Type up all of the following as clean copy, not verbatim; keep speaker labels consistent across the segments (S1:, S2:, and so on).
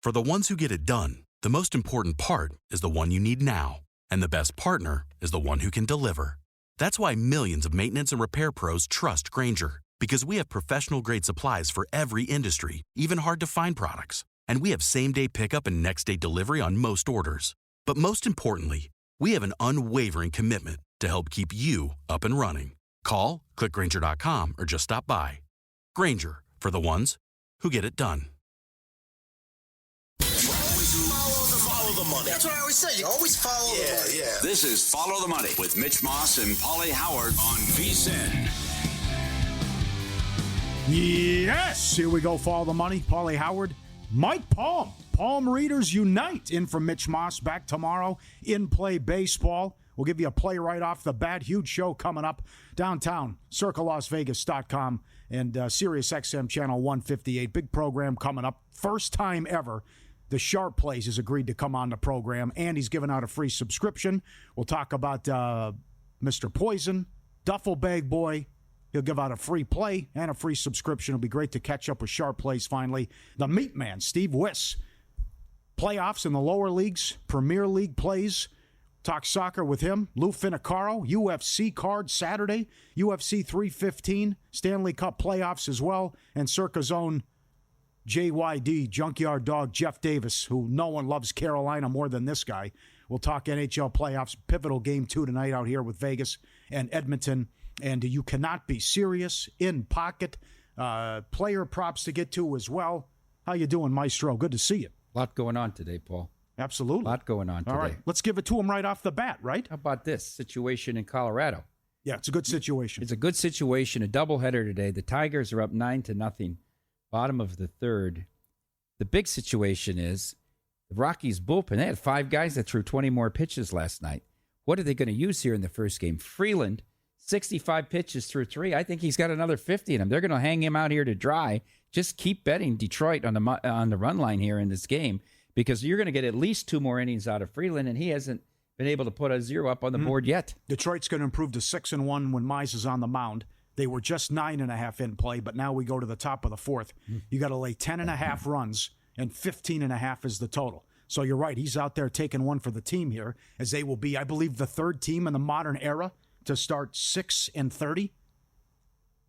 S1: For the ones who get it done, the most important part is the one you need now. And the best partner is the one who can deliver. That's why millions of maintenance and repair pros trust Grainger, because we have professional-grade supplies for every industry, even hard-to-find products. And we have same-day pickup and next-day delivery on most orders. But most importantly, we have an unwavering commitment to help keep you up and running. Call, click Grainger.com, or just stop by. Grainger, for the ones who get it done.
S2: Follow the money. That's what I always say. You always follow the money. Yeah.
S3: This is Follow the Money with Mitch Moss and Paulie Howard on VSiN.
S4: Yes, here we go. Follow the money. Paulie Howard, Mike Palm. Palm Readers Unite. In for Mitch Moss. Back tomorrow. In Play Baseball. We'll give you a play right off the bat. Huge show coming up downtown. CircleLasVegas.com and SiriusXM Channel 158. Big program coming up. First time ever the Sharp Plays has agreed to come on the program, and he's giving out a free subscription. We'll talk about Mr. Poison, Duffel Bag Boy. He'll give out a free play and a free subscription. It'll be great to catch up with Sharp Plays finally. The Meat Man, Steve Wiss. Playoffs in the lower leagues, Premier League plays. Talk soccer with him. Lou Finicaro, UFC card Saturday, UFC 315, Stanley Cup playoffs as well, and Circa's own JYD, Junkyard Dog, Jeff Davis, who no one loves Carolina more than this guy. We'll talk NHL playoffs, pivotal game 2 tonight out here with Vegas and Edmonton. And you cannot be serious, in pocket, player props to get to as well. How you doing, Maestro? Good to see you.
S5: A lot going on today, Paul.
S4: Absolutely.
S5: A lot going on today.
S4: All right, let's give it to him right off the bat, right?
S5: How about this situation in Colorado?
S4: Yeah, it's a good situation.
S5: It's a good situation, a doubleheader today. The Tigers are up 9-0, bottom of the third. The big situation is the Rockies bullpen. They had 5 guys that threw 20 more pitches last night. What are they going to use here in the first game? Freeland, 65 pitches through 3. I think he's got another 50 in him. They're going to hang him out here to dry. Just keep betting Detroit on the run line here in this game, because you're going to get at least 2 more innings out of Freeland, and he hasn't been able to put a 0 up on the board yet.
S4: Detroit's going to improve to 6-1 when Mize is on the mound. They were just 9.5 in play, but now we go to the top of the fourth. You got to lay 10.5 runs, and 15.5 is the total. So you're right. He's out there taking one for the team here, as they will be, I believe, the third team in the modern era to start 6-30.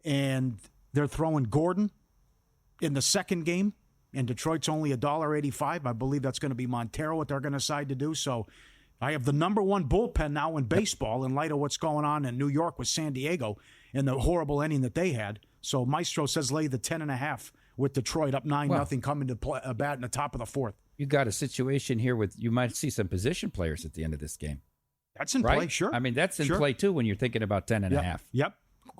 S4: And they're throwing Gordon in the second game, and Detroit's only $1.85. I believe that's going to be Montero, what they're going to decide to do. So I have the number 1 bullpen now in baseball in light of what's going on in New York with San Diego and the horrible inning that they had. So Maestro says lay the 10.5 with Detroit up 9-0 coming to play, bat in the top of the fourth.
S5: You got a situation here with, you might see some position players at the end of this game.
S4: That's in play, sure.
S5: I mean, that's in play too when you're thinking about 10.5.
S4: Yep.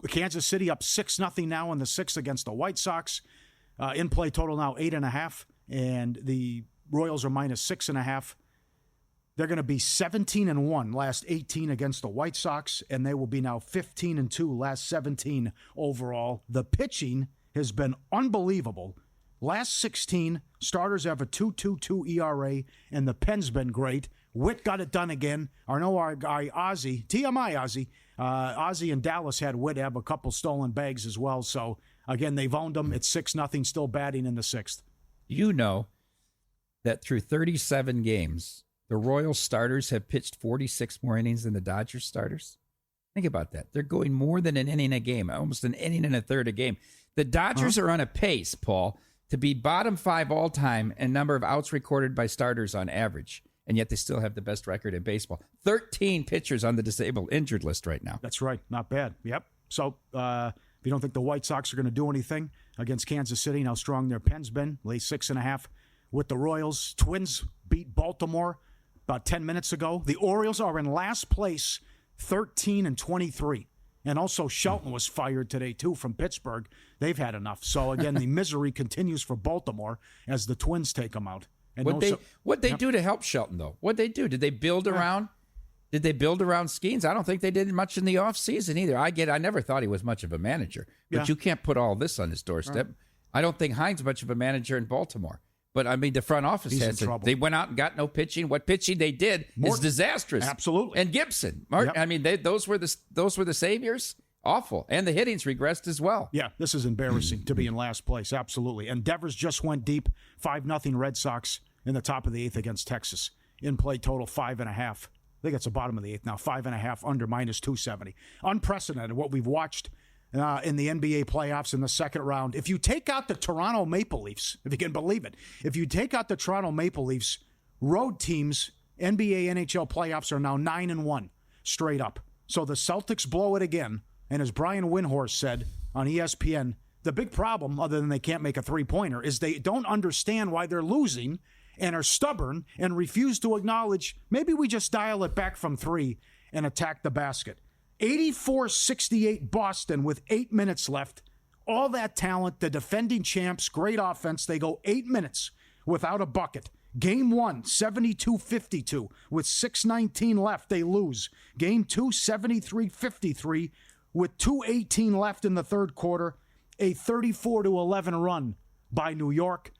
S4: Kansas City up 6-0 now in the 6th against the White Sox. In play total now 8.5, and the Royals are minus 6.5. They're going to be 17-1 last 18 against the White Sox, and they will be now 15-2 last 17 overall. The pitching has been unbelievable. Last 16, starters have a 2.22 ERA, and the pen's been great. Witt got it done again. I know our guy Ozzy, TMI Ozzy, Ozzy and Dallas had Witt have a couple stolen bags as well. So, again, they've owned them. It's 6-0, still batting in the 6th.
S5: You know that through 37 games, the Royals starters have pitched 46 more innings than the Dodgers starters. Think about that. They're going more than an inning a game, almost an inning and a third a game. The Dodgers are on a pace, Paul, to be bottom 5 all-time in number of outs recorded by starters on average, and yet they still have the best record in baseball. 13 pitchers on the disabled injured list right now.
S4: That's right. Not bad. Yep. So if you don't think the White Sox are going to do anything against Kansas City, and how strong their pen's been, lay 6.5 with the Royals. Twins beat Baltimore about 10 minutes ago. The Orioles are in last place, 13-23. And also Shelton was fired today, too, from Pittsburgh. They've had enough. So, again, the misery continues for Baltimore as the Twins take them out. And
S5: What'd they do to help Shelton, though? What'd they do? Did they build around? Did they build around Skeens? I don't think they did much in the offseason either. I never thought he was much of a manager. But you can't put all this on his doorstep. Right. I don't think Hines much of a manager in Baltimore. But, I mean, the front office they went out and got no pitching. What pitching they did is disastrous.
S4: Absolutely.
S5: And Gibson.
S4: Yep.
S5: I mean, those were the saviors. Awful. And the hitting's regressed as well.
S4: Yeah, this is embarrassing to be in last place. Absolutely. And Devers just went deep. 5-0 Red Sox in the top of the 8th against Texas. In play total 5.5. I think it's the bottom of the 8th now. 5.5 under -270. Unprecedented what we've watched in the NBA playoffs in the second round. If you take out the Toronto Maple Leafs, if you can believe it, if you take out the Toronto Maple Leafs, road teams, NBA, NHL playoffs are now 9-1 straight up. So the Celtics blow it again. And as Brian Windhorst said on ESPN, the big problem, other than they can't make a three-pointer, is they don't understand why they're losing and are stubborn and refuse to acknowledge maybe we just dial it back from 3 and attack the basket. 84-68 Boston with 8 minutes left. All that talent, the defending champs, great offense. They go 8 minutes without a bucket. Game 1, 72-52 with 6:19 left. They lose. Game 2, 73-53 with 2:18 left in the third quarter. A 34-11 run by New York.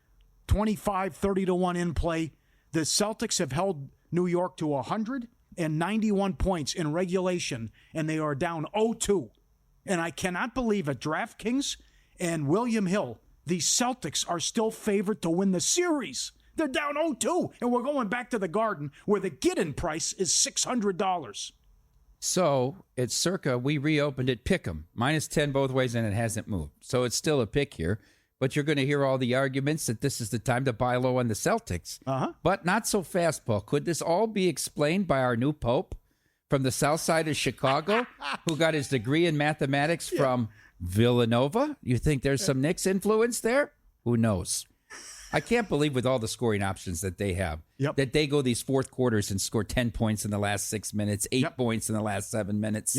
S4: 25-30-1 in play. The Celtics have held New York to 191 points in regulation, and they are down 0-2. And I cannot believe at DraftKings and William Hill, the Celtics are still favored to win the series. They're down 0-2, and we're going back to the Garden where the get-in price is $600.
S5: So it's circa, we reopened it, pick 'em, -10 both ways, and it hasn't moved. So it's still a pick here. But you're going to hear all the arguments that this is the time to buy low on the Celtics. But not so fast, Paul. Could this all be explained by our new pope from the south side of Chicago who got his degree in mathematics from Villanova? You think there's some Knicks influence there? Who knows? I can't believe with all the scoring options that they have, that they go these fourth quarters and score 10 points in the last 6 minutes, 8 points in the last 7 minutes.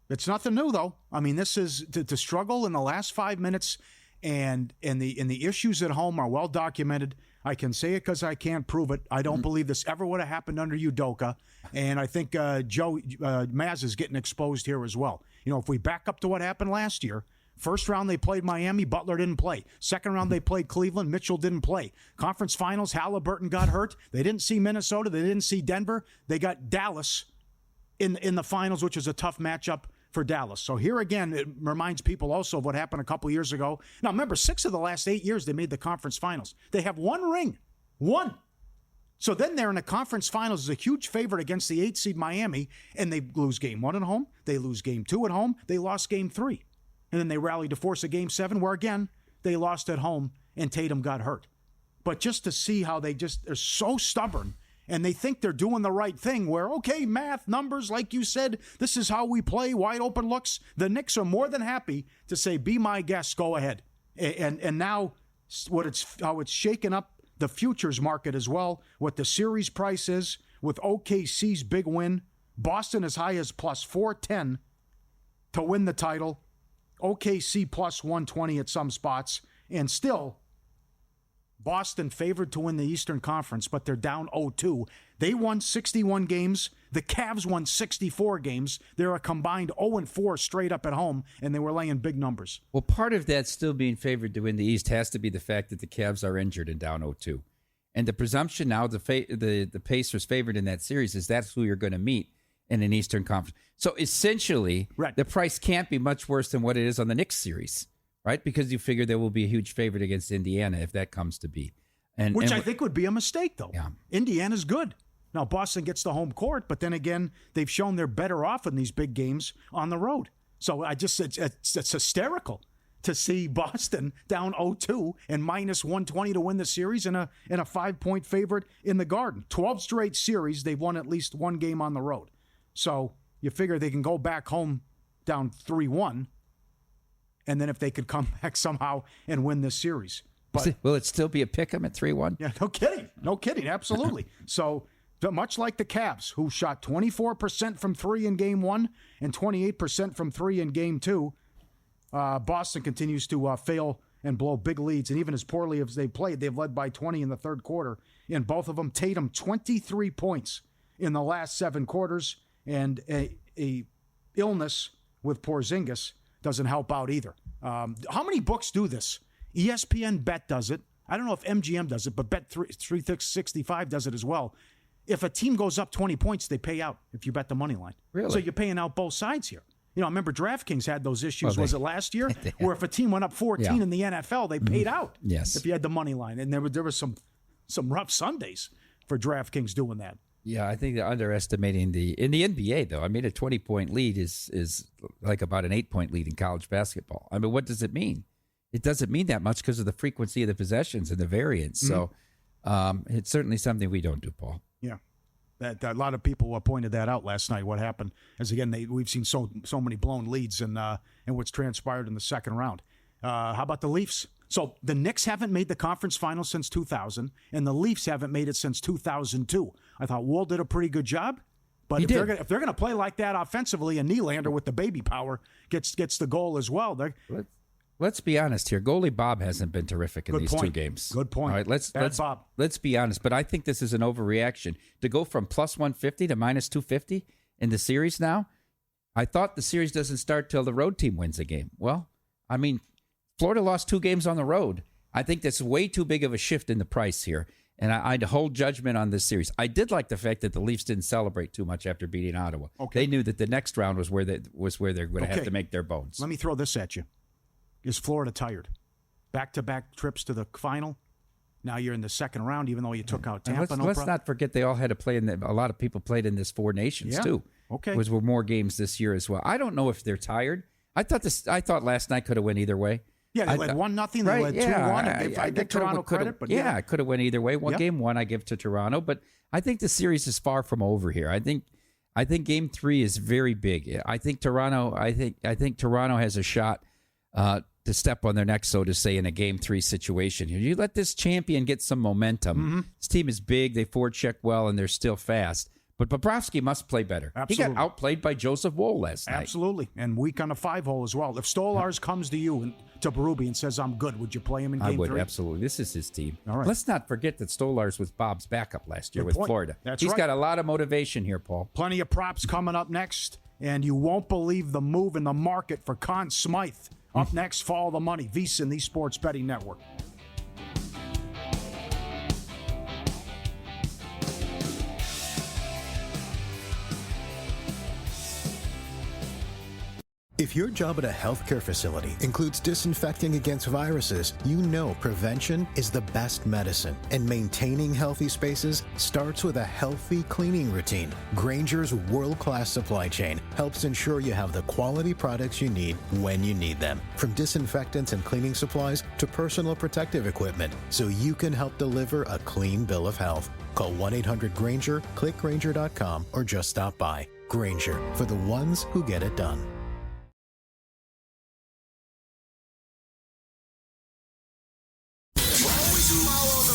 S4: It's nothing new, though. I mean, this is to struggle in the last 5 minutes, and the issues at home are well documented. I can say it because I can't prove it. I don't believe this ever would have happened under Udoka, and I think Joe Maz is getting exposed here as well. You know, if we back up to what happened last year, first round they played Miami, Butler didn't play. Second round they played Cleveland, Mitchell didn't play. Conference finals, Halliburton got hurt. They didn't see Minnesota, they didn't see Denver. They got Dallas in the finals, which is a tough matchup for Dallas. So here again, it reminds people also of what happened a couple years ago. Now remember, 6 of the last 8 years they made the conference finals. They have 1 ring. 1. So then they're in the conference finals as a huge favorite against the 8 seed Miami, and they lose game 1 at home. They lose game 2 at home. They lost game 3. And then they rallied to force a game 7 where, again, they lost at home and Tatum got hurt. But just to see how they just are so stubborn and they think they're doing the right thing where, okay, math, numbers, like you said, this is how we play, wide open looks. The Knicks are more than happy to say, be my guest, go ahead. And now how it's shaken up the futures market as well, what the series price is with OKC's big win. Boston as high as plus 410 to win the title. OKC plus 120 at some spots. And still, Boston favored to win the Eastern Conference, but they're down 0-2. They won 61 games. The Cavs won 64 games. They're a combined 0-4 straight up at home, and they were laying big numbers.
S5: Well, part of that still being favored to win the East has to be the fact that the Cavs are injured and down 0-2. And the presumption now, the Pacers favored in that series is that's who you're going to meet in an Eastern Conference. So essentially, the price can't be much worse than what it is on the Knicks series. Right? Because you figure there will be a huge favorite against Indiana if that comes to be.
S4: Which I think would be a mistake, though.
S5: Yeah.
S4: Indiana's good. Now, Boston gets the home court, but then again, they've shown they're better off in these big games on the road. So it's hysterical to see Boston down 0-2 and minus 120 to win the series and a 5-point favorite in the Garden. 12 straight series, they've won at least one game on the road. So you figure they can go back home down 3-1. And then if they could come back somehow and win this series. But
S5: will it still be a pick 'em at 3-1?
S4: Yeah, no kidding. No kidding. Absolutely. So much like the Cavs, who shot 24% from 3 in game 1 and 28% from 3 in game 2, Boston continues to fail and blow big leads. And even as poorly as they played, they've led by 20 in the third quarter. In both of them, Tatum 23 points in the last 7 quarters. And a illness with Porzingis doesn't help out either. How many books do this? ESPN Bet does it. I don't know if MGM does it, but Bet 365 does it as well. If a team goes up 20 points, they pay out if you bet the money line.
S5: Really?
S4: So you're paying out both sides here. You know, I remember DraftKings had those issues. Was it last year?
S5: Yeah.
S4: Where if a team went up 14 in the NFL, they paid out.
S5: Yes.
S4: If you had the money line. And there was some rough Sundays for DraftKings doing that.
S5: Yeah, I think they're underestimating in the NBA, though. I mean, a 20-point lead is like about an 8-point lead in college basketball. I mean, what does it mean? It doesn't mean that much because of the frequency of the possessions and the variance. So it's certainly something we don't do, Paul.
S4: Yeah. That a lot of people pointed that out last night. What happened? As again, we've seen so many blown leads and what's transpired in the second round. How about the Leafs? So the Knicks haven't made the conference final since 2000, and the Leafs haven't made it since 2002. I thought Wool did a pretty good job, but if they're going to play like that offensively, and Nylander with the baby power gets the goal as well.
S5: Let's be honest here. Goalie Bob hasn't been terrific in these 2 games.
S4: Good point.
S5: All right, let's be honest. But I think this is an overreaction to go from plus 150 to minus 250 in the series now. I thought the series doesn't start till the road team wins a game. Well, I mean, Florida lost 2 games on the road. I think that's way too big of a shift in the price here. And I'd hold judgment on this series. I did like the fact that the Leafs didn't celebrate too much after beating Ottawa. Okay. They knew that the next round was where they're going to have to make their bones.
S4: Let me throw this at you. Is Florida tired? Back-to-back trips to the final. Now you're in the second round, even though you took out Tampa.
S5: Let's not forget they all had to play a lot of people played in this Four Nations too.
S4: Okay,
S5: were more games this year as well. I don't know if they're tired. I thought last night could have went either way.
S4: Yeah, they led 1-0. They led 2-1. I give Toronto credit, but
S5: I could have went either way. Game 1 I give to Toronto, but I think the series is far from over here. I think Game 3 is very big. I think Toronto has a shot to step on their neck, so to say, in a Game 3 situation. You let this champion get some momentum. Mm-hmm. This team is big. They forecheck well, and they're still fast. But Bobrovsky must play better.
S4: Absolutely.
S5: He got outplayed by Joseph Woll last night.
S4: Absolutely. And weak on a 5-hole as well. If Stolarz comes to you and to Berube and says, I'm good, would you play him in Game 3?
S5: I would, absolutely. This is his team.
S4: All right.
S5: Let's not forget that Stolarz was Bob's backup last year with Florida. He's got a lot of motivation here, Paul.
S4: Plenty of props coming up next. And you won't believe the move in the market for Conn Smythe. Up next, Follow the Money, VSiN, the Sports Betting Network.
S6: If your job at a healthcare facility includes disinfecting against viruses, you know prevention is the best medicine. And maintaining healthy spaces starts with a healthy cleaning routine. Grainger's world-class supply chain helps ensure you have the quality products you need when you need them. From disinfectants and cleaning supplies to personal protective equipment, so you can help deliver a clean bill of health. Call 1-800-GRAINGER, click Grainger.com, or just stop by. Grainger, for the ones who get it done.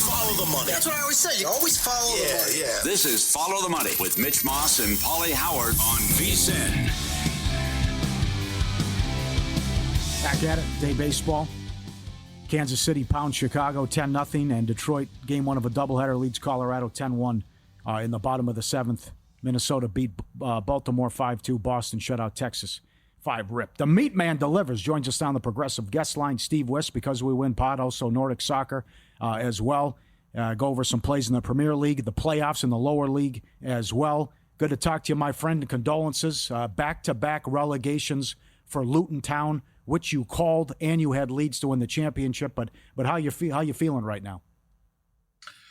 S2: Follow the money. That's what I always say. You always follow the money. Yeah.
S3: This is Follow the Money with Mitch Moss and Paulie Howard on VSiN.
S4: Back at it. Day baseball. Kansas City pounds Chicago 10-0, and Detroit, game 1 of a doubleheader, leads Colorado 10-1 in the bottom of the 7th. Minnesota beat Baltimore 5-2. Boston shut out Texas 5-rip. The Meat Man delivers. Joins us on the Progressive guest line, Steve Wyss, because we win pod, also Nordic Soccer as well. Go over some plays in the Premier League, the playoffs in the lower league as well. Good to talk to you, my friend. Condolences. Back-to-back relegations for Luton Town, which you called, and you had leads to win the championship. But how you feeling right now?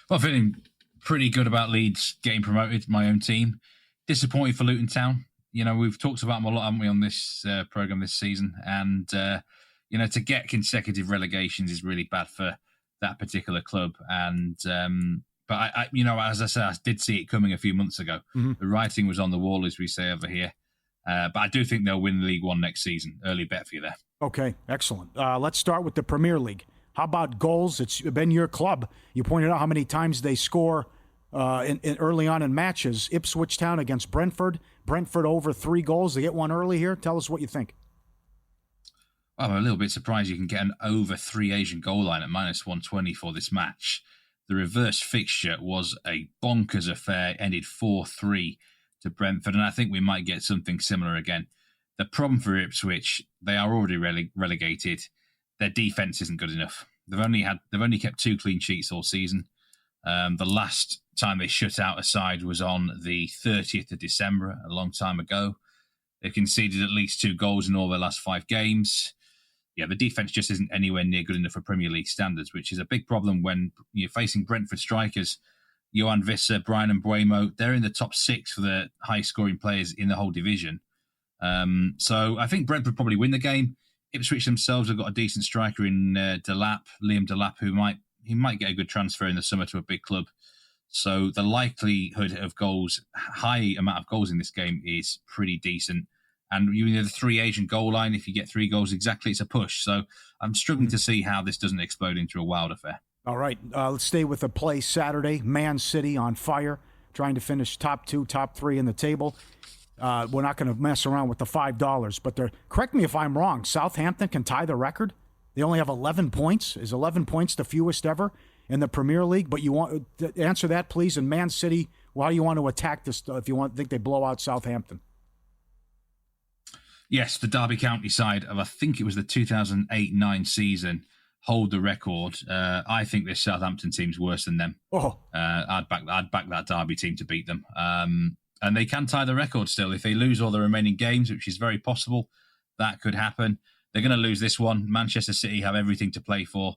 S7: Well, feeling pretty good about Leeds getting promoted, my own team. Disappointed for Luton Town. You know, we've talked about them a lot, haven't we, on this program this season? And, you know, to get consecutive relegations is really bad for that particular club. And, but I you know, as I said, I did see it coming a few months ago. Mm-hmm. The writing was on the wall, as we say over here. But I do think they'll win League One next season. Early bet for you there. Okay, excellent. Let's start with the Premier League. How about goals? It's been your club. You pointed out how many times they score in early on in matches. Ipswich Town against Brentford. Brentford over 3 goals. They get one early here. Tell us what you think. I'm a little bit surprised you can get an over 3 Asian goal line at -120 for this match. The reverse fixture was a bonkers affair, ended 4-3 to Brentford, and I think we might get something similar again. The problem for Ipswich, they are already relegated. Their defence isn't good enough. They've only kept 2 clean sheets all season. The last time they shut out a side was on the 30th of December, a long time ago. They've conceded at least 2 goals in all their last 5 games. Yeah, the defense just isn't anywhere near good enough for Premier League standards, which is a big problem when you're facing Brentford strikers. Johan Visser, Brian Mbeumo, they're in the top 6 for the high-scoring players in the whole division. So I think Brentford probably win the game. Ipswich themselves have got a decent striker in Liam Delap, who might get a good transfer in the summer to a big club. So the likelihood of goals, high amount of goals in this game is pretty decent. And the 3 Asian goal line, if you get 3 goals exactly, it's a push. So I'm struggling to see how this doesn't explode into a wild affair.
S4: All right, let's stay with the play Saturday. Man City on fire, trying to finish top 2, top 3 in the table. We're not going to mess around with the $5, but correct me if I'm wrong, Southampton can tie the record. They only have 11 points. Is 11 points the fewest ever in the Premier League? But you want to answer that, please. And Man City, why do you want to attack this if you think they blow out Southampton?
S7: Yes, the Derby County side of, I think it was the 2008-9 season, hold the record. I think this Southampton team's worse than them. I'd back that Derby team to beat them. And they can tie the record still. If they lose all the remaining games, which is very possible, that could happen. They're going to lose this one. Manchester City have everything to play for.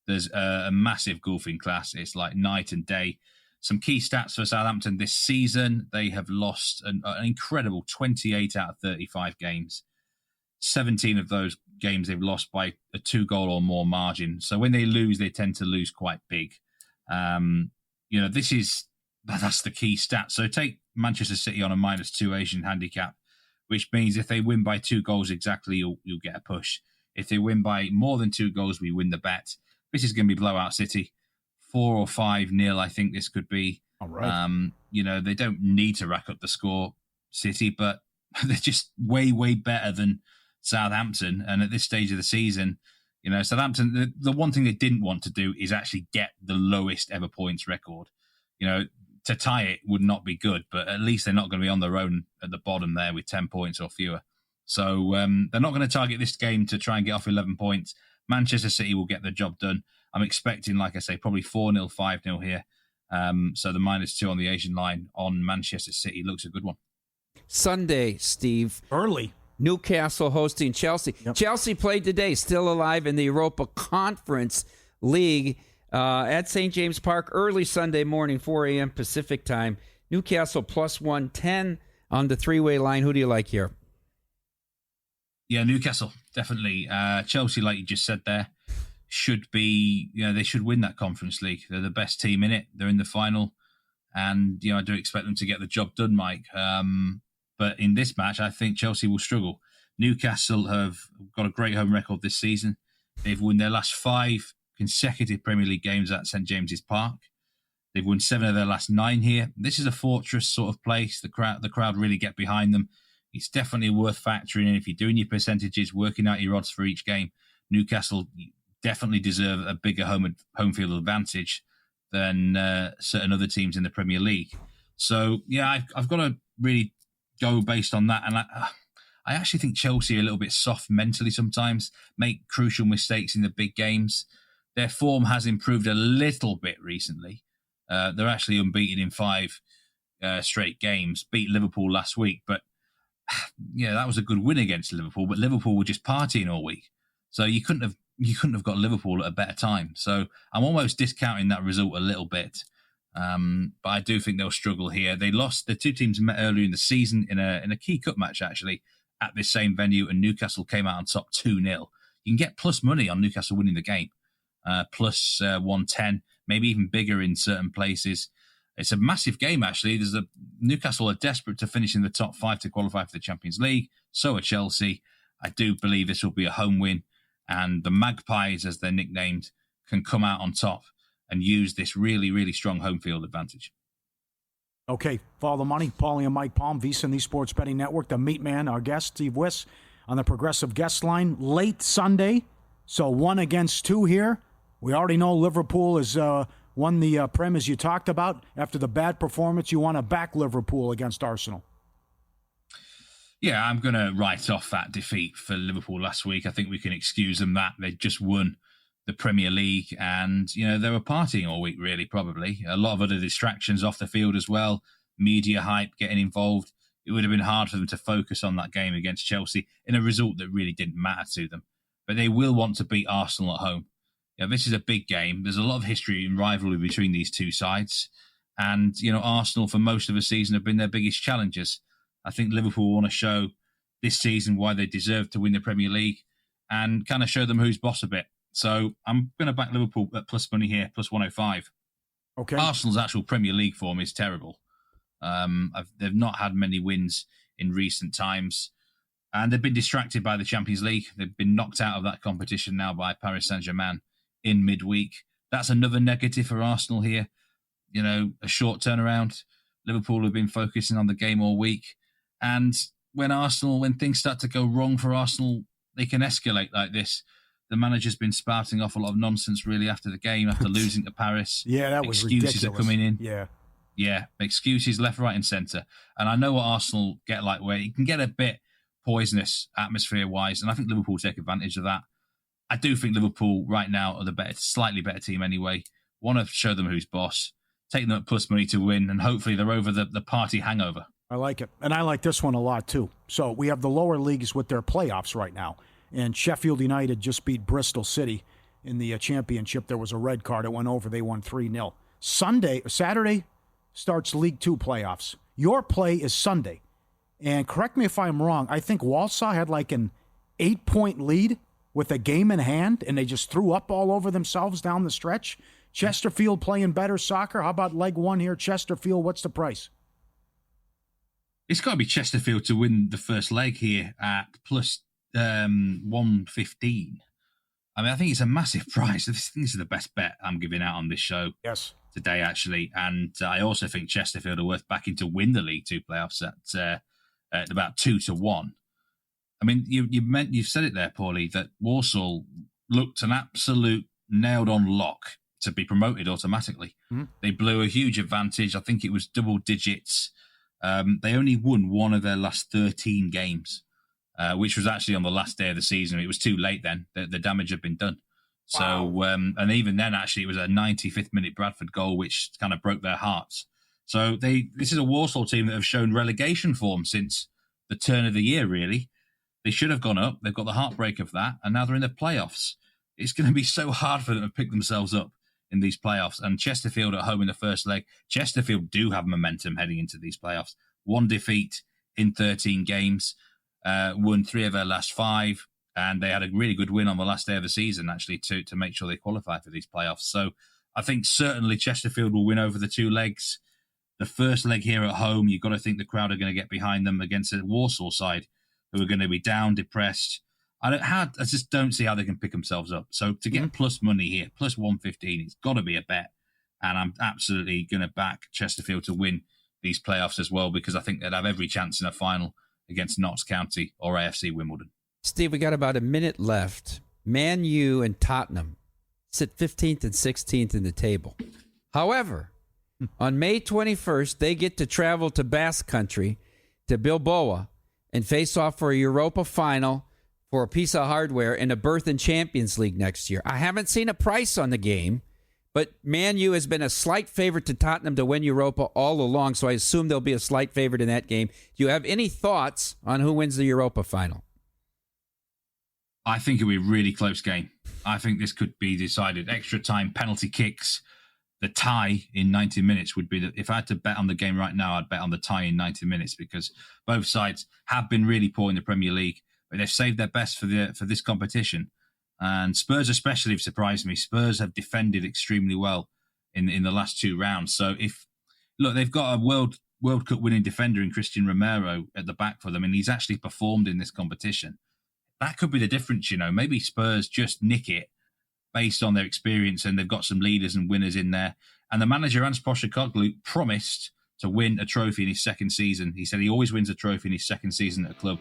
S7: There's a massive golfing class. It's like night and day. Some key stats for Southampton this season. They have lost an incredible 28 out of 35 games. 17 of those games they've lost by a 2-goal or more margin. So when they lose, they tend to lose quite big. That's the key stat. So take Manchester City on a -2 Asian handicap, which means if they win by 2 goals exactly, you'll get a push. If they win by more than 2 goals, we win the bet. This is going to be blowout City. 4 or 5-0, I think this could be.
S4: All right.
S7: They don't need to rack up the score, City, but they're just way, way better than Southampton. And at this stage of the season, Southampton, the one thing they didn't want to do is actually get the lowest ever points record. To tie it would not be good, but at least they're not going to be on their own at the bottom there with 10 points or fewer. So they're not going to target this game to try and get off 11 points. Manchester City will get the job done. I'm expecting, like I say, probably 4-0, 5-0 here. So the -2 on the Asian line on Manchester City looks a good one.
S5: Sunday, Steve.
S4: Early.
S5: Newcastle hosting Chelsea. Yep. Chelsea played today, still alive in the Europa Conference League at St. James Park, early Sunday morning, 4 a.m. Pacific time. Newcastle +110 on the 3-way line. Who do you like here?
S7: Yeah, Newcastle, definitely. Chelsea, like you just said there, should be, they should win that Conference League. They're the best team in it. They're in the final. And, I do expect them to get the job done, Mike. But in this match, I think Chelsea will struggle. Newcastle have got a great home record this season. They've won their last 5 consecutive Premier League games at St. James's Park. They've won 7 of their last 9 here. This is a fortress sort of place. The crowd really get behind them. It's definitely worth factoring in. If you're doing your percentages, working out your odds for each game, Newcastle definitely deserve a bigger home field advantage than certain other teams in the Premier League. So, yeah, I've got to really go based on that. And I actually think Chelsea are a little bit soft mentally sometimes, make crucial mistakes in the big games. Their form has improved a little bit recently. They're actually unbeaten in 5 straight games, beat Liverpool last week. But, yeah, that was a good win against Liverpool, but Liverpool were just partying all week. So you couldn't have got Liverpool at a better time. So I'm almost discounting that result a little bit. But I do think they'll struggle here. They lost. The 2 teams met earlier in the season in a key cup match, actually, at this same venue, and Newcastle came out on top 2-0. You can get plus money on Newcastle winning the game, plus 110, maybe even bigger in certain places. It's a massive game, actually. Newcastle are desperate to finish in the top 5 to qualify for the Champions League. So are Chelsea. I do believe this will be a home win. And the Magpies, as they're nicknamed, can come out on top and use this really, really strong home field advantage.
S4: Okay, follow the money. Paulie and Mike Palm, VSiN, the Sports Betting Network. The Meat Man, our guest, Steve Wyss, on the Progressive Guest Line. Late Sunday, so 1 against 2 here. We already know Liverpool has won the Prem, as you talked about. After the bad performance, you want to back Liverpool against Arsenal.
S7: Yeah, I'm going to write off that defeat for Liverpool last week. I think we can excuse them that. They just won the Premier League and, they were partying all week, really, probably. A lot of other distractions off the field as well. Media hype getting involved. it would have been hard for them to focus on that game against Chelsea in a result that really didn't matter to them. But they will want to beat Arsenal at home. This is a big game. There's a lot of history and rivalry between these two sides. And, Arsenal for most of the season have been their biggest challengers. I think Liverpool want to show this season why they deserve to win the Premier League and kind of show them who's boss a bit. So I'm going to back Liverpool at plus money here, plus 105.
S4: Okay.
S7: Arsenal's actual Premier League form is terrible. They've not had many wins in recent times. And they've been distracted by the Champions League. They've been knocked out of that competition now by Paris Saint-Germain in midweek. That's another negative for Arsenal here. A short turnaround. Liverpool have been focusing on the game all week. And when things start to go wrong for Arsenal, they can escalate like this. The manager's been spouting off a lot of nonsense really after the game, after losing to Paris.
S4: Yeah, that was
S7: excuses
S4: ridiculous.
S7: are coming in.
S4: Yeah,
S7: excuses left, right, and centre. And I know what Arsenal get like, where you can get a bit poisonous atmosphere-wise, and I think Liverpool take advantage of that. I do think Liverpool right now are the slightly better team anyway. Want to show them who's boss, take them at plus money to win, and hopefully they're over the party hangover.
S4: I like it. And I like this one a lot, too. So we have the lower leagues with their playoffs right now. And Sheffield United just beat Bristol City in the championship. There was a red card. It went over. They won 3-0. Saturday starts League Two playoffs. Your play is Sunday. And correct me if I'm wrong, I think Walsall had like an 8-point lead with a game in hand, and they just threw up all over themselves down the stretch. Chesterfield playing better soccer. How about leg one here? Chesterfield, what's the price?
S7: It's got to be Chesterfield to win the first leg here at plus 115. I think it's a massive price. This is the best bet I'm giving out on this show.
S4: Yes.
S7: Today, actually. And I also think Chesterfield are worth backing to win the League Two playoffs at about 2-1. I mean, you've said it there, Paulie, that Walsall looked an absolute nailed-on lock to be promoted automatically. Mm-hmm. They blew a huge advantage. I think it was double digits. They only won one of their last 13 games, which was actually on the last day of the season. It was too late then. The damage had been done. Wow. So, and even then, actually, it was a 95th minute Bradford goal, which kind of broke their hearts. So this is a Walsall team that have shown relegation form since the turn of the year, really. They should have gone up. They've got the heartbreak of that, and now they're in the playoffs. It's going to be so hard for them to pick themselves up in these playoffs. And Chesterfield at home in the first leg. Chesterfield do have momentum heading into these playoffs. 1 defeat in 13 games, won 3 of their last 5, and they had a really good win on the last day of the season, actually, to make sure they qualify for these playoffs. So I think certainly Chesterfield will win over the 2 legs. The first leg here at home, you've got to think the crowd are going to get behind them against a Walsall side who are going to be down, depressed. I just don't see how they can pick themselves up. So to get plus money here, plus 115, it's got to be a bet. And I'm absolutely going to back Chesterfield to win these playoffs as well, because I think they'd have every chance in a final against Notts County or AFC Wimbledon.
S5: Steve, we got about a minute left. Man U and Tottenham sit 15th and 16th in the table. However, on May 21st, they get to travel to Basque Country, to Bilbao, and face off for a Europa final for a piece of hardware and a berth in Champions League next year. I haven't seen a price on the game, but Man U has been a slight favorite to Tottenham to win Europa all along, so I assume they'll be a slight favorite in that game. Do you have any thoughts on who wins the Europa final?
S7: I think it'll be a really close game. I think this could be decided. Extra time, penalty kicks. The tie in 90 minutes would be if I had to bet on the game right now, I'd bet on the tie in 90 minutes because both sides have been really poor in the Premier League, but they've saved their best for this competition. And Spurs especially have surprised me. Spurs have defended extremely well in the last 2 rounds. So they've got a World Cup winning defender in Christian Romero at the back for them, and he's actually performed in this competition. That could be the difference, Maybe Spurs just nick it based on their experience, and they've got some leaders and winners in there. And the manager, Ange Postecoglou, promised to win a trophy in his second season. He said he always wins a trophy in his second season at a club.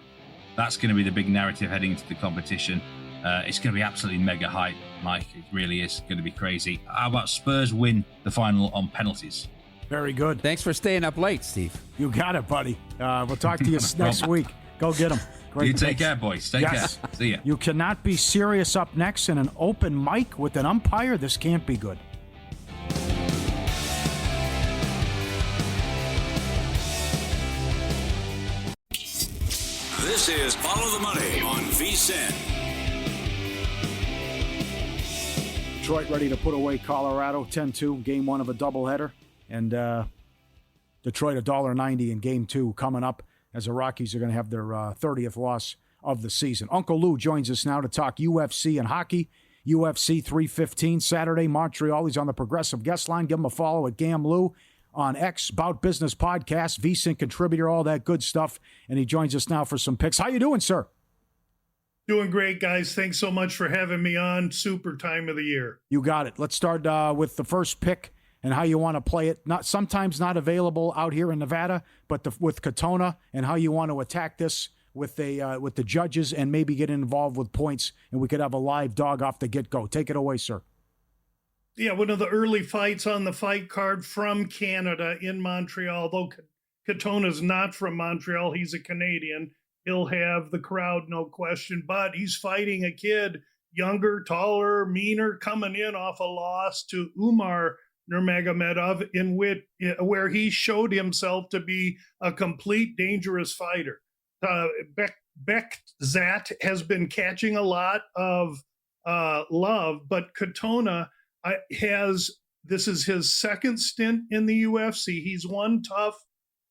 S7: That's going to be the big narrative heading into the competition. It's going to be absolutely mega hype, Mike. It really is going to be crazy. How about Spurs win the final on penalties?
S4: Very good.
S5: Thanks for staying up late, Steve.
S4: You got it, buddy. We'll talk to you next week. Go get them. Great
S7: you take care, boys. Take care. See ya.
S4: You cannot be serious up next in an open mic with an umpire. This can't be good.
S3: This is Follow the Money on VSiN.
S4: Detroit ready to put away Colorado 10-2, game one of a doubleheader. And Detroit $1.90 in game two coming up as the Rockies are going to have their 30th loss of the season. Uncle Lou joins us now to talk UFC and hockey. UFC 315 Saturday, Montreal. He's on the Progressive Guest Line. Give him a follow at Gam Lou on X, Bout Business Podcast, VSiN contributor, all that good stuff. And he joins us now for some picks. How you doing, sir?
S8: Doing great, guys. Thanks so much for having me on. Super time of the year.
S4: You got it. Let's start with the first pick and how you want to play it. Sometimes not available out here in Nevada, but with Katona and how you want to attack this with the judges and maybe get involved with points, and we could have a live dog off the get-go. Take it away, sir.
S8: Yeah, one of the early fights on the fight card from Canada in Montreal. Though Katona's not from Montreal, he's a Canadian. He'll have the crowd, no question. But he's fighting a kid, younger, taller, meaner, coming in off a loss to Umar Nurmagomedov, where he showed himself to be a complete dangerous fighter. Bekzat has been catching a lot of love, but Katona this is his second stint in the UFC. He's won tough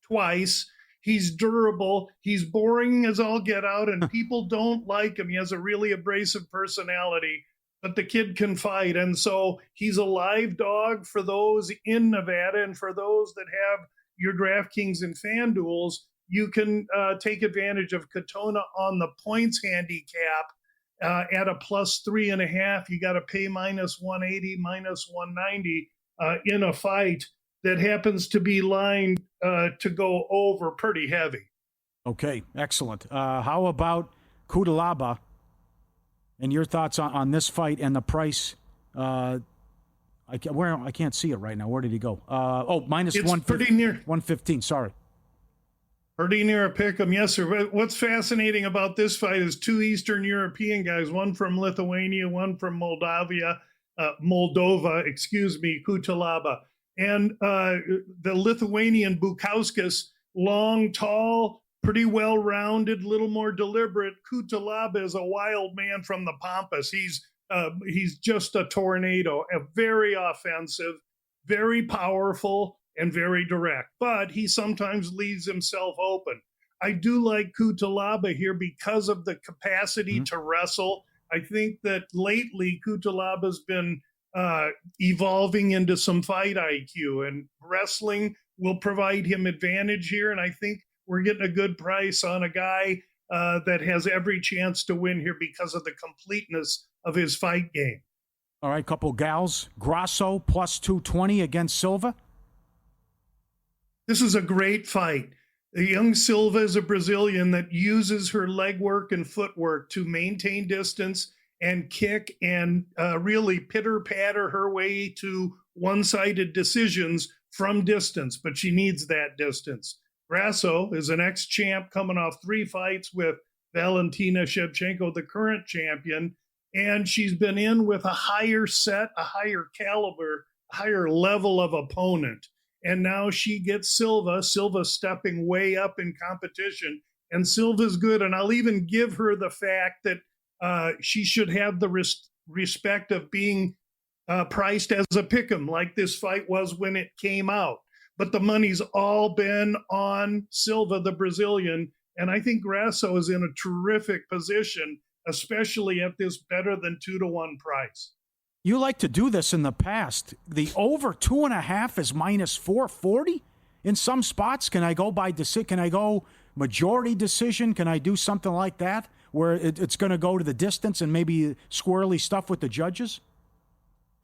S8: twice. He's durable. He's boring as all get out, and people don't like him. He has a really abrasive personality, but the kid can fight. And so he's a live dog for those in Nevada, and for those that have your DraftKings and FanDuels, you can take advantage of Katona on the points handicap at a +3.5. You got to pay -180, -190 in a fight that happens to be lined to go over pretty heavy.
S4: Okay, excellent. How about Cutelaba and your thoughts on this fight and the price? I can't see it right now. Where did he go? Minus
S8: it's
S4: 115.
S8: Pretty near.
S4: 115, sorry.
S8: Pretty near a pick 'em, yes, sir. What's fascinating about this fight is two Eastern European guys, one from Lithuania, one from Moldova, Cutelaba. And the Lithuanian Bukauskas, long, tall, pretty well-rounded, little more deliberate. Cutelaba is a wild man from the Pampas. He's just a tornado, very offensive, very powerful, and very direct. But he sometimes leaves himself open. I do like Cutelaba here because of the capacity to wrestle. I think that lately Cutelaba's been evolving into some fight IQ, and wrestling will provide him advantage here. And I think we're getting a good price on a guy that has every chance to win here because of the completeness of his fight game.
S4: All right, couple gals. Grasso +220 against Silva.
S8: This is a great fight. The young Silva is a Brazilian that uses her legwork and footwork to maintain distance and kick and really pitter-patter her way to one-sided decisions from distance, but she needs that distance. Grasso is an ex-champ coming off 3 fights with Valentina Shevchenko, the current champion, and she's been in with a higher set, a higher caliber, higher level of opponent. And now she gets Silva stepping way up in competition, and Silva's good. And I'll even give her the fact that she should have the respect of being priced as a pick'em, like this fight was when it came out. But the money's all been on Silva, the Brazilian, and I think Grasso is in a terrific position, especially at this better than 2-to-1 price.
S4: You like to do this in the past. The over 2.5 is -440 in some spots. Can I go Can I go majority decision? Can I do something like that where it's going to go to the distance and maybe squirrely stuff with the judges?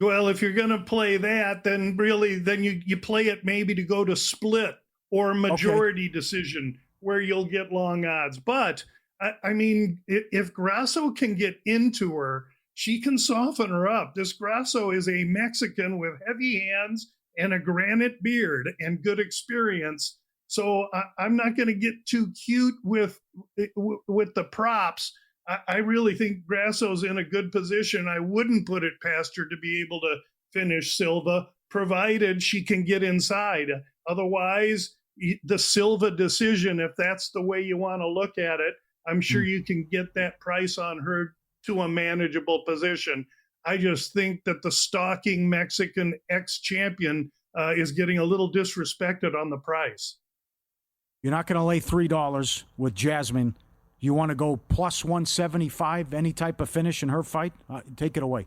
S8: Well, if you're going to play that, then you play it maybe to go to split or majority decision where you'll get long odds. But I mean, if Grasso can get into her, she can soften her up. This Grasso is a Mexican with heavy hands and a granite beard and good experience. So I'm not going to get too cute with the props. I really think Grasso's in a good position. I wouldn't put it past her to be able to finish Silva, provided she can get inside. Otherwise, the Silva decision, if that's the way you want to look at it, I'm sure you can get that price on her to a manageable position. I just think that the stalking Mexican ex-champion is getting a little disrespected on the price.
S4: You're not going to lay $3 with Jasmine. You want to go plus 175, any type of finish in her fight? Take it away.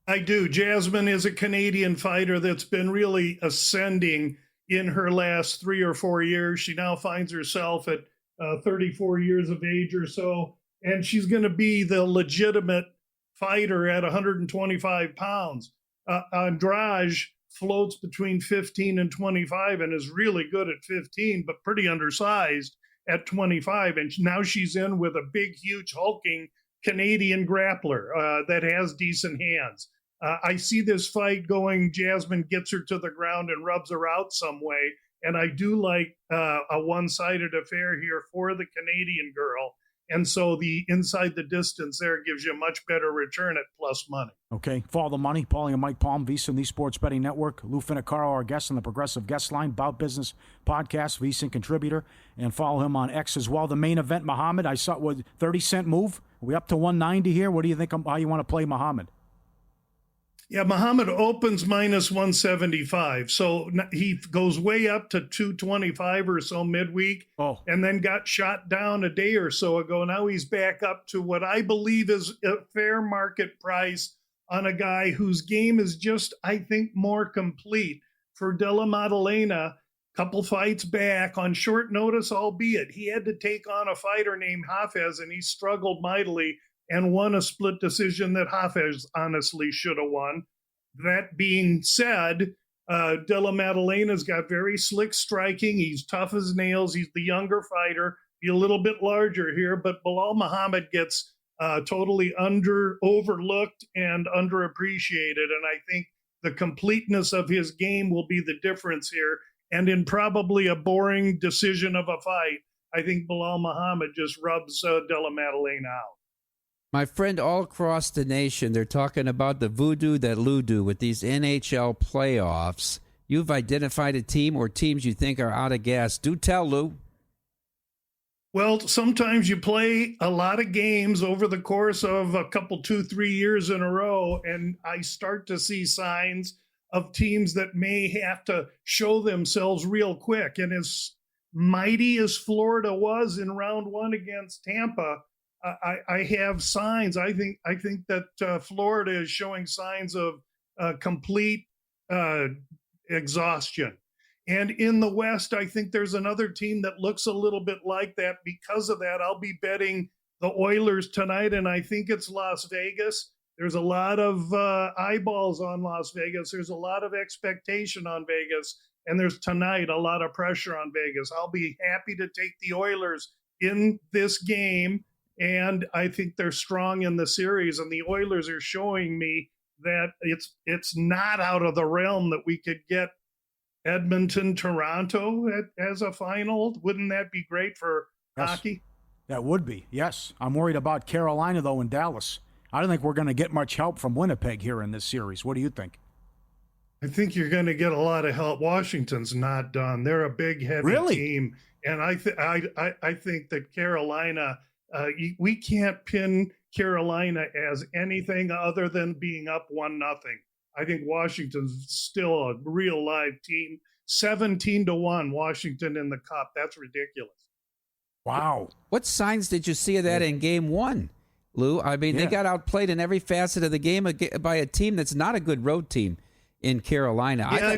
S8: I do. Jasmine is a Canadian fighter that's been really ascending in her last 3 or 4 years. She now finds herself at 34 years of age or so, and she's going to be the legitimate fighter at 125 pounds. Andrade floats between 15 and 25 and is really good at 15, but pretty undersized at 25. And now she's in with a big, huge, hulking Canadian grappler that has decent hands. I see this fight going, Jasmine gets her to the ground and rubs her out some way. And I do like a one-sided affair here for the Canadian girl. And so the inside the distance there gives you a much better return at plus money.
S4: Okay. Follow the money. Paulie and Mike Palm, VSiN, the Sports Betting Network. Lou Finicaro, our guest on the Progressive Guest Line, Bout Business Podcast, VSiN contributor. And follow him on X as well. The main event, Muhammad, I saw with 30-cent move. Are we up to 190 here? What do you think, how you want to play Muhammad?
S8: Yeah, Muhammad opens minus 175. So he goes way up to 225 or so midweek, and then got shot down a day or so ago. Now he's back up to what I believe is a fair market price on a guy whose game is just, I think, more complete. For Della Maddalena, couple fights back on short notice, albeit he had to take on a fighter named Hafez, and he struggled mightily and won a split decision that Hafez honestly should have won. That being said, Della Maddalena's got very slick striking. He's tough as nails. He's the younger fighter, be a little bit larger here, but Bilal Muhammad gets totally overlooked and underappreciated. And I think the completeness of his game will be the difference here. And in probably a boring decision of a fight, I think Bilal Muhammad just rubs Della Maddalena out.
S5: My friend, all across the nation, they're talking about the voodoo that Lou do with these NHL playoffs. You've identified a team or teams you think are out of gas. Do tell, Lou.
S8: Well, sometimes you play a lot of games over the course of a couple, 2-3 years in a row, and I start to see signs of teams that may have to show themselves real quick. And as mighty as Florida was in round one against Tampa, I have signs. I think that Florida is showing signs of complete exhaustion. And in the West, I think there's another team that looks a little bit like that. Because of that, I'll be betting the Oilers tonight, and I think it's Las Vegas. There's a lot of eyeballs on Las Vegas. There's a lot of expectation on Vegas, and there's tonight a lot of pressure on Vegas. I'll be happy to take the Oilers in this game. And I think they're strong in the series, and the Oilers are showing me that it's not out of the realm that we could get Edmonton, Toronto as a final. Wouldn't that be great for hockey?
S4: That would be, yes. I'm worried about Carolina, though, in Dallas. I don't think we're going to get much help from Winnipeg here in this series. What do you think?
S8: I think you're going to get a lot of help. Washington's not done. They're a big, heavy team, and I think that Carolina. We can't pin Carolina as anything other than being up 1-0. I think Washington's still a real live team. 17-1 Washington in the Cup. That's ridiculous.
S4: Wow.
S5: What signs did you see of that in game one, Lou? I mean, they got outplayed in every facet of the game by a team that's not a good road team in Carolina.
S8: Yeah,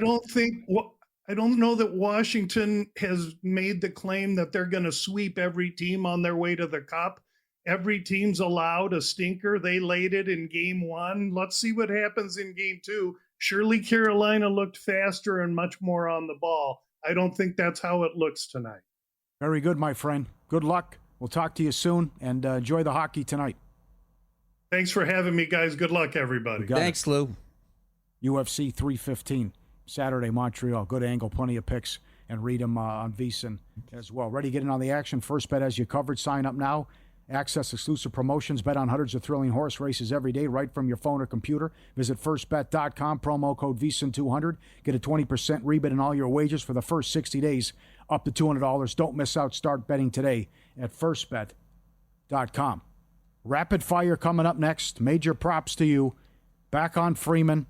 S8: I don't know that Washington has made the claim that they're going to sweep every team on their way to the Cup. Every team's allowed a stinker. They laid it in game one. Let's see what happens in game two. Surely Carolina looked faster and much more on the ball. I don't think that's how it looks tonight.
S4: Very good, my friend. Good luck. We'll talk to you soon, and enjoy the hockey tonight.
S8: Thanks for having me, guys. Good luck, everybody.
S5: Thanks, Lou.
S4: UFC 315. Saturday, Montreal. Good angle, plenty of picks, and read them on VSiN as well. Ready to get in on the action? First Bet has you covered. Sign up now Access exclusive promotions. Bet on hundreds of thrilling horse races every day right from your phone or computer. Visit firstbet.com, promo code VSIN200. Get a 20% rebate on all your wagers for the first 60 days, up to $200. Don't miss out. Start betting today at firstbet.com. Rapid fire coming up next. Major props to you. Back on Freeman.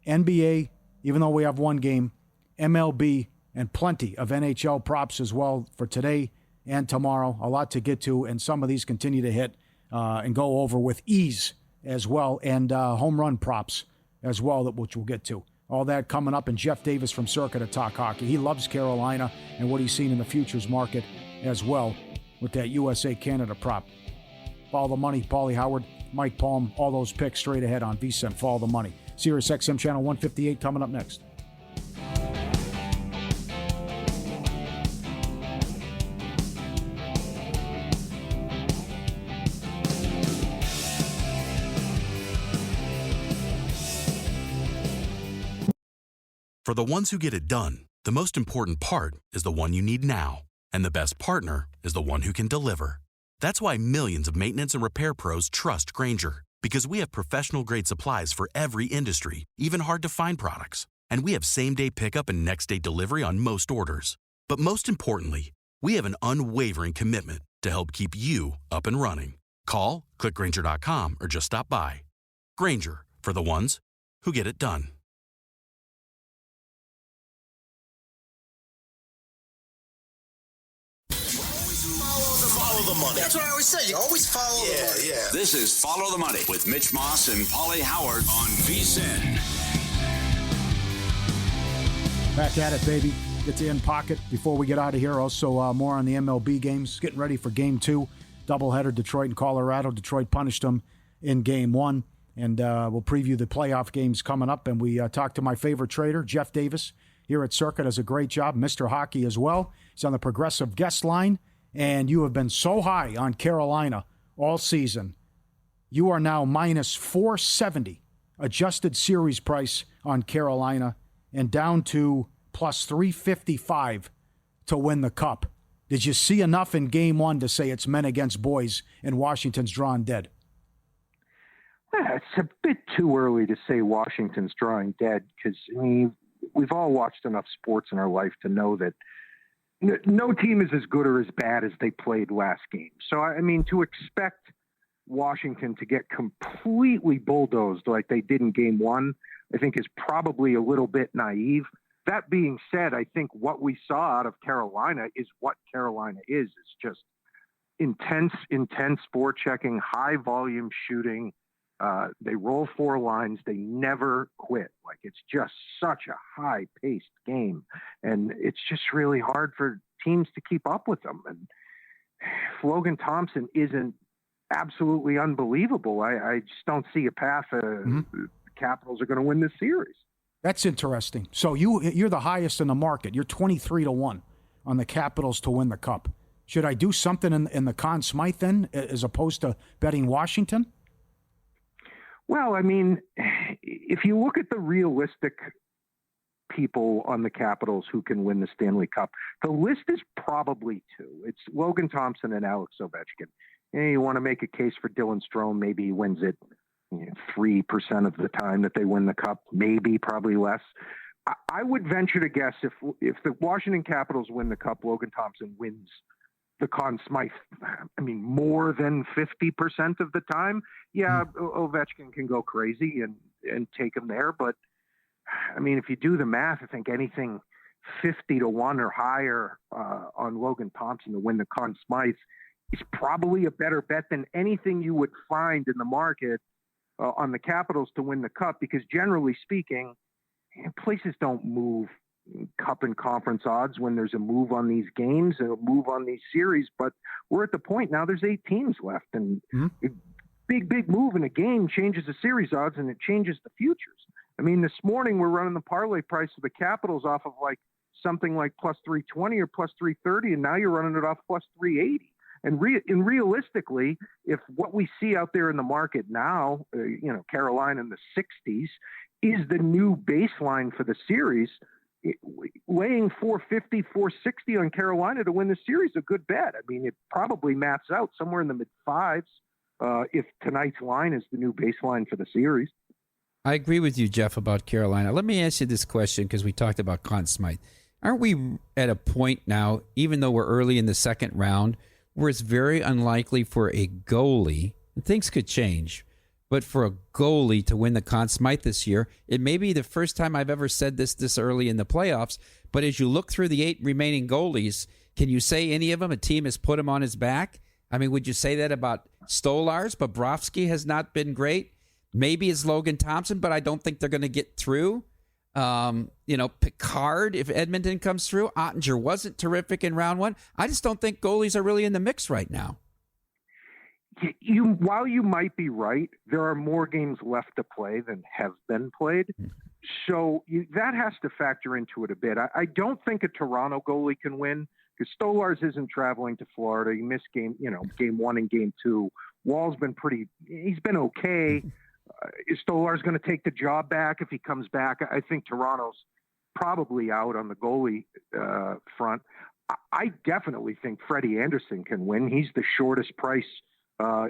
S4: NBA, even though we have one game. MLB, and plenty of NHL props as well for today and tomorrow. A lot to get to, and some of these continue to hit and go over with ease as well, and home run props as well, which we'll get to. All that coming up, and Jeff Davis from Circa to talk hockey. He loves Carolina and what he's seen in the futures market as well with that USA-Canada prop. Follow the money, Paulie Howard, Mike Palm, all those picks straight ahead on VSiN. Follow the money. Sirius XM Channel 158 coming up next.
S1: For the ones who get it done, the most important part is the one you need now. And the best partner is the one who can deliver. That's why millions of maintenance and repair pros trust Grainger, because we have professional-grade supplies for every industry, even hard-to-find products. And we have same-day pickup and next-day delivery on most orders. But most importantly, we have an unwavering commitment to help keep you up and running. Call, click Grainger.com, or just stop by. Grainger, for the ones who get it done.
S2: Follow the money. That's what I always say. You always follow the money. Yeah.
S3: This is Follow the Money with Mitch Moss and Paulie Howard on VSiN.
S4: Back at it, baby. Get to in pocket before we get out of here. Also, more on the MLB games. Getting ready for Game 2. Doubleheader, Detroit and Colorado. Detroit punished them in Game 1. And we'll preview the playoff games coming up. And we talked to my favorite trader, Jeff Davis, here at Circuit. Does a great job. Mr. Hockey as well. He's on the Progressive guest line. And you have been so high on Carolina all season. You are now minus 470 adjusted series price on Carolina and down to plus 355 to win the Cup. Did you see enough in Game 1 to say it's men against boys and Washington's drawn dead?
S9: It's a bit too early to say Washington's drawing dead because, I mean, we've all watched enough sports in our life to know that no team is as good or as bad as they played last game. So, I mean, to expect Washington to get completely bulldozed like they did in Game 1, I think is probably a little bit naive. That being said, I think what we saw out of Carolina is what Carolina is. It's just intense forechecking, high volume shooting. They roll 4 lines. They never quit. Like, it's just such a high-paced game, and it's just really hard for teams to keep up with them. And if Logan Thompson isn't absolutely unbelievable, I just don't see a path the Capitals are going to win this series.
S4: That's interesting. So you're the highest in the market. You're 23-1 on the Capitals to win the Cup. Should I do something in the Conn Smythe then, as opposed to betting Washington?
S9: Well, I mean, if you look at the realistic people on the Capitals who can win the Stanley Cup, the list is probably 2. It's Logan Thompson and Alex Ovechkin. And you want to make a case for Dylan Strome. Maybe he wins it 3% of the time that they win the Cup, maybe, probably less. I would venture to guess if the Washington Capitals win the Cup, Logan Thompson wins the Conn Smythe, I mean, more than 50% of the time. Yeah, Ovechkin can go crazy and take him there. But, I mean, if you do the math, I think anything 50-1 or higher on Logan Thompson to win the Conn Smythe is probably a better bet than anything you would find in the market on the Capitals to win the Cup, because generally speaking, places don't move Cup and conference odds when there's a move on these games and a move on these series. But we're at the point now there's 8 teams left, and a big move in a game changes the series odds and it changes the futures. I mean, this morning we're running the parlay price of the Capitals off of like something like plus 320 or plus 330, and now you're running it off plus 380. And realistically, if what we see out there in the market now, Carolina in the 60s, is the new baseline for the series, laying 450, 460 on Carolina to win the series a good bet. I mean, it probably maps out somewhere in the mid-5s if tonight's line is the new baseline for the series.
S5: I agree with you, Jeff, about Carolina. Let me ask you this question because we talked about Conn Smythe. Aren't we at a point now, even though we're early in the second round, where it's very unlikely for a goalie, and things could change, but for a goalie to win the Conn Smythe this year, it may be the first time I've ever said this early in the playoffs, but as you look through the 8 remaining goalies, can you say any of them, a team has put him on his back? I mean, would you say that about Stolarz? Bobrovsky has not been great. Maybe it's Logan Thompson, but I don't think they're going to get through. Picard, if Edmonton comes through. Ottinger wasn't terrific in round 1. I just don't think goalies are really in the mix right now.
S9: While you might be right, there are more games left to play than have been played. So that has to factor into it a bit. I don't think a Toronto goalie can win because Stolarz isn't traveling to Florida. He missed game 1 and game 2. Wall's been he's been okay. Is Stolarz going to take the job back if he comes back? I think Toronto's probably out on the goalie front. I definitely think Freddie Anderson can win. He's the shortest price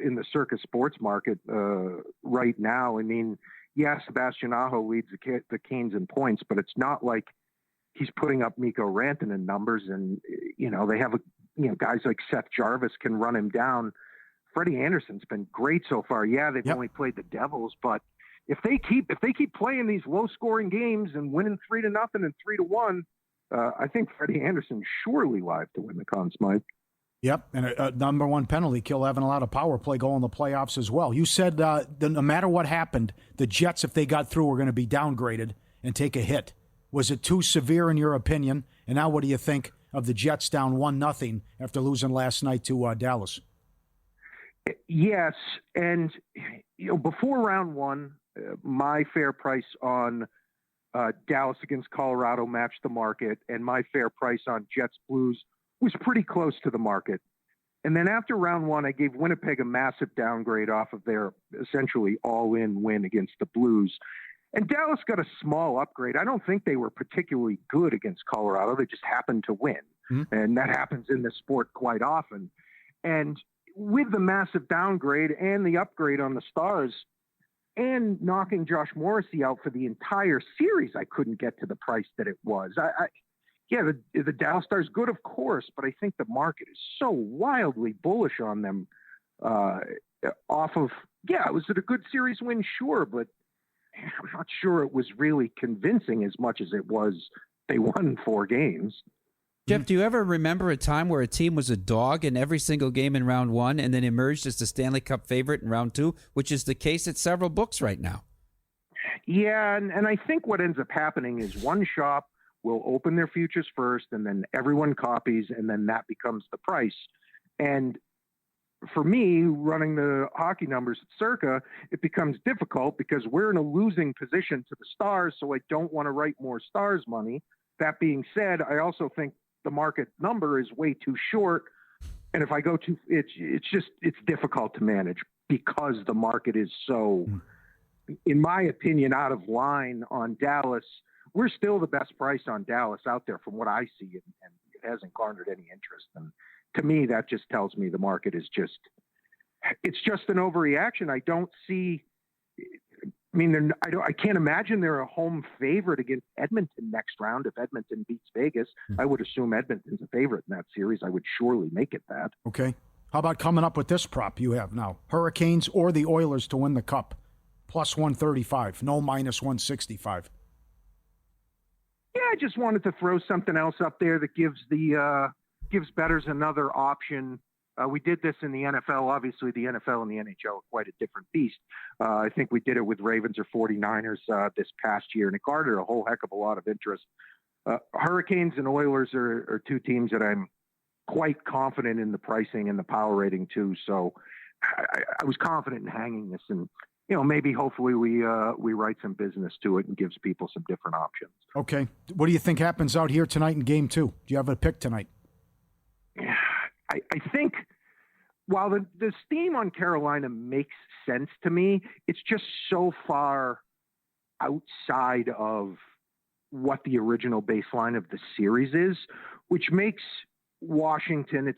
S9: in the Circus Sports market right now. I mean, Sebastian Aho leads the Canes in points, but it's not like he's putting up Mikko Rantanen numbers. And they have guys like Seth Jarvis can run him down. Freddie Anderson's been great so far. Yeah, they've only played the Devils, but if they keep playing these low-scoring games and winning 3-0 and 3-1, I think Freddie Anderson's surely live to win the Conn Smythe.
S4: Yep, and a number 1 penalty kill, having a lot of power play goal in the playoffs as well. You said no matter what happened, the Jets, if they got through, were going to be downgraded and take a hit. Was it too severe in your opinion? And now what do you think of the Jets down 1-0 after losing last night to Dallas?
S9: Yes, and before round 1, my fair price on Dallas against Colorado matched the market, and my fair price on Jets Blues was pretty close to the market. And then after round 1, I gave Winnipeg a massive downgrade off of their essentially all-in win against the Blues. And Dallas got a small upgrade. I don't think they were particularly good against Colorado. They just happened to win. Mm-hmm. And that happens in the sport quite often. And with the massive downgrade and the upgrade on the Stars and knocking Josh Morrissey out for the entire series, I couldn't get to the price that it was. The Dallas Stars good, of course, but I think the market is so wildly bullish on them off of, was it a good series win? Sure, but I'm not sure it was really convincing as much as it was they won 4 games.
S5: Jeff, do you ever remember a time where a team was a dog in every single game in round 1 and then emerged as the Stanley Cup favorite in round 2, which is the case at several books right now?
S9: Yeah, and I think what ends up happening is one shop will open their futures first, and then everyone copies, and then that becomes the price. And for me, running the hockey numbers at Circa, it becomes difficult because we're in a losing position to the Stars, so I don't want to write more Stars money. That being said, I also think the market number is way too short, and if I go too, it's difficult to manage because the market is so, in my opinion, out of line on Dallas. We're still the best price on Dallas out there from what I see, and it hasn't garnered any interest. And to me, that just tells me the market is it's just an overreaction. I don't see. I mean, I can't imagine they're a home favorite against Edmonton next round. If Edmonton beats Vegas, I would assume Edmonton's a favorite in that series. I would surely make it that.
S4: Okay. How about coming up with this prop you have now? Hurricanes or the Oilers to win the Cup. Plus 135. No, minus 165.
S9: Yeah, I just wanted to throw something else up there that gives bettors another option. We did this in the NFL. Obviously, the NFL and the NHL are quite a different beast. I think we did it with Ravens or 49ers this past year, and it garnered a whole heck of a lot of interest. Hurricanes and Oilers are 2 teams that I'm quite confident in the pricing and the power rating too. So I was confident in hanging this, and maybe hopefully we write some business to it and gives people some different options.
S4: Okay. What do you think happens out here tonight in game 2? Do you have a pick tonight?
S9: I think while the steam on Carolina makes sense to me, it's just so far outside of what the original baseline of the series is, which makes Washington,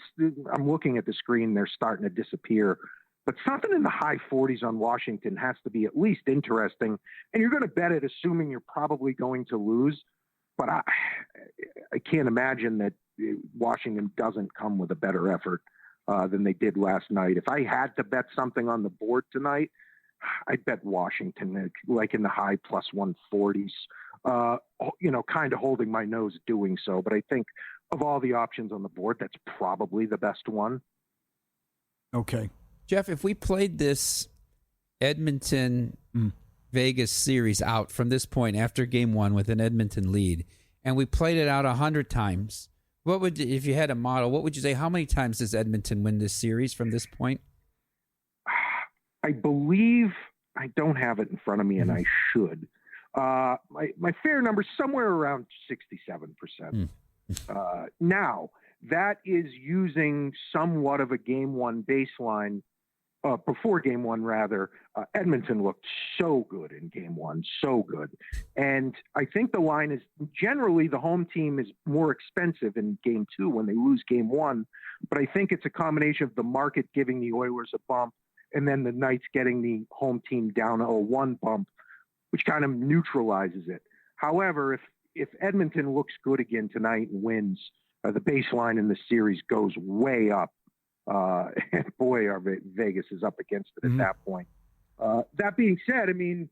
S9: I'm looking at the screen, they're starting to disappear. But something in the high 40s on Washington has to be at least interesting. And you're going to bet it assuming you're probably going to lose. But I can't imagine that Washington doesn't come with a better effort than they did last night. If I had to bet something on the board tonight, I'd bet Washington, like in the high plus 140s, kind of holding my nose doing so. But I think of all the options on the board, that's probably the best one.
S4: Okay.
S5: Jeff, if we played this Edmonton Vegas series out from this point after game one with an Edmonton lead, and we played it out 100 times, if you had a model, what would you say? How many times does Edmonton win this series from this point?
S9: I believe, I don't have it in front of me, and I should. My fair number is somewhere around 67%. Now, that is using somewhat of a game one baseline. Before game one, rather, Edmonton looked so good in game one, so good. And I think the line is generally the home team is more expensive in game two when they lose game one. But I think it's a combination of the market giving the Oilers a bump and then the Knights getting the home team down a 1 bump, which kind of neutralizes it. However, if Edmonton looks good again tonight and wins, the baseline in the series goes way up. And boy, Vegas is up against it at that point. That being said, I mean,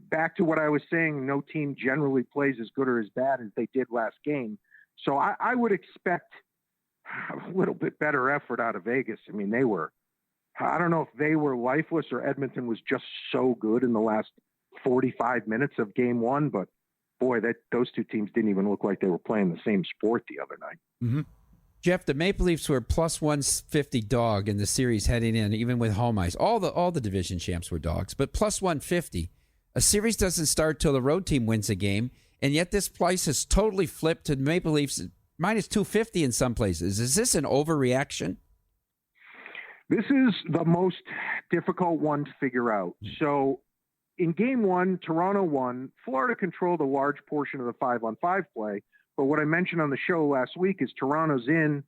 S9: back to what I was saying, no team generally plays as good or as bad as they did last game. So I would expect a little bit better effort out of Vegas. I mean, I don't know if they were lifeless or Edmonton was just so good in the last 45 minutes of game one, but boy, those two teams didn't even look like they were playing the same sport the other night.
S5: Mm-hmm. Jeff, the Maple Leafs were plus 150 dog in the series heading in, even with home ice. All the division champs were dogs, but plus 150. A series doesn't start till the road team wins a game, and yet this price has totally flipped to the Maple Leafs minus 250 in some places. Is this an overreaction?
S9: This is the most difficult one to figure out. So in game one, Toronto won. Florida controlled a large portion of the 5-on-5 play. But what I mentioned on the show last week is Toronto's in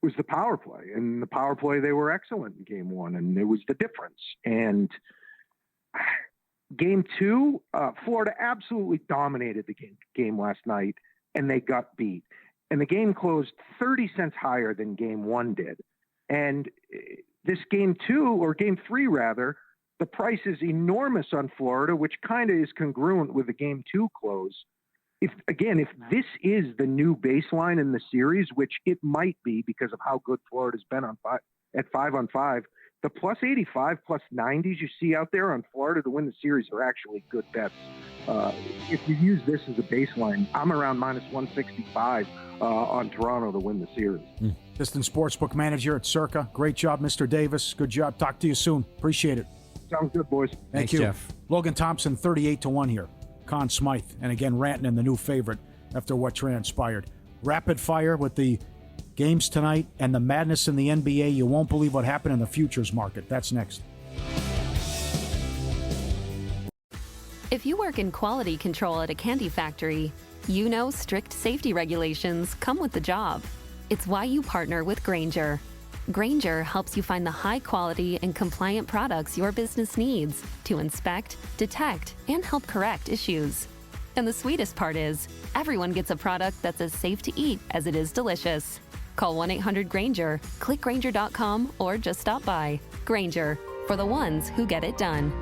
S9: was the power play. And the power play, they were excellent in game one, and it was the difference. And game two, Florida absolutely dominated the game last night, and they got beat. And the game closed 30 cents higher than game one did. And this game two, or game three rather, the price is enormous on Florida, which kind of is congruent with the game two close. If this is the new baseline in the series, which it might be because of how good Florida's been at 5-on-5, the plus 85, plus 90s you see out there on Florida to win the series are actually good bets. If you use this as a baseline, I'm around minus 165 on Toronto to win the series.
S4: Assistant Sportsbook Manager at Circa. Great job, Mr. Davis. Good job. Talk to you soon. Appreciate it.
S9: Sounds good, boys.
S4: Thanks, you. Jeff. Logan Thompson, 38-1 here. Conn Smythe, and again, Rantanen, the new favorite after what transpired. Rapid fire with the games tonight and the madness in the NBA. You won't believe what happened in the futures market. That's next.
S10: If you work in quality control at a candy factory, you know strict safety regulations come with the job. It's why you partner with Grainger. Grainger helps you find the high-quality and compliant products your business needs to inspect, detect, and help correct issues. And the sweetest part is, everyone gets a product that's as safe to eat as it is delicious. Call 1-800-GRAINGER, click Grainger.com, or just stop by. Grainger, for the ones who get it done.